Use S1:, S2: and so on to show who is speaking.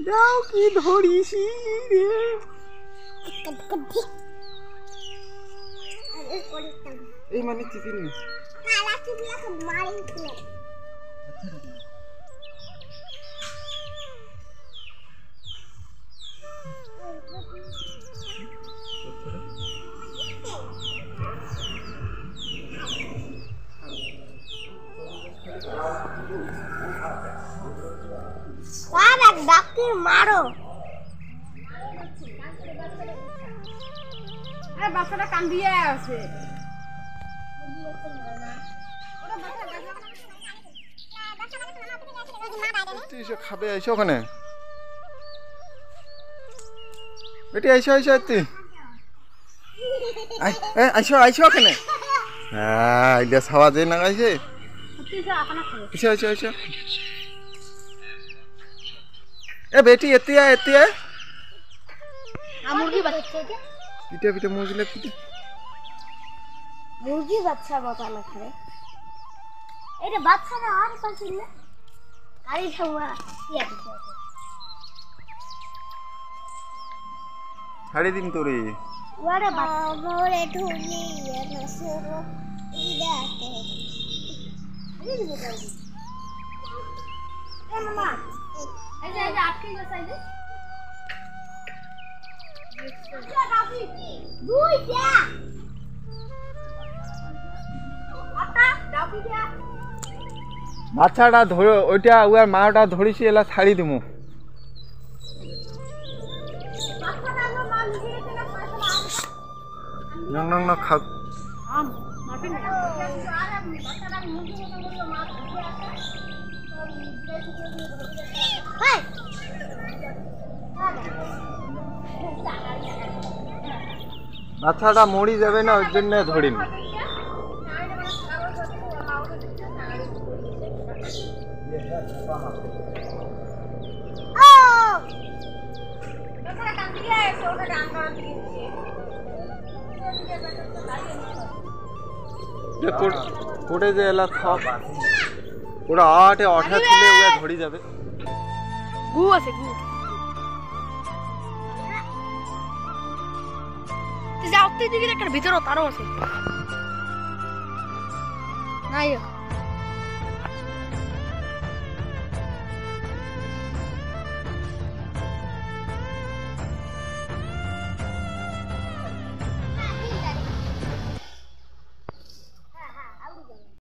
S1: দাও কি ধরিছি রে এই মানে চিকেন
S2: মারো বাচ্চাটা কান্দিয়ে আছে
S1: খাবে আইসো ওখানে বেটি আইসো আইসো আইসো আইসো ওখানে হ্যাঁ এটা খাওয়া যায় না গাইছে আইসো আইসো আইসো এ বেটি এতিয়া এতিয়া
S2: মুরগি বাচ্চা
S1: পিঠে পিঠে মুরগি লে পিঠে
S2: মুরগি বাচ্চা বাবা না খায় এটা বাচ্চা না আর পাচ্ছি না আরে খাওয়া কি আছে
S1: ছাড়ি দিন তোরে
S2: ওরে বাবা ঢুলি না সরো ইদাতে আরে দিবে গাই এ মামা এই যে আটকে গেছে এই যে দুইটা আটা ডাবিটা
S1: বাচ্চাটা ধরে ওইটা ওর মাটা ধরিছি এলা ছাড়ি দিমু নং নং না খা
S2: আম মারবে না আর বাচ্চাটা মুরগি মতো মাছ ধরে আছে হাই
S1: বাচ্চাটা মরি যাবে না ওই জন্য ধরিনি পড়ে যে এলা সব ওরা আটে অঠা ছিলে ওরা ধরি যাবে
S2: গু আছে গু যাও তুই দিকে একটা ভিতরে তারও আছে নাই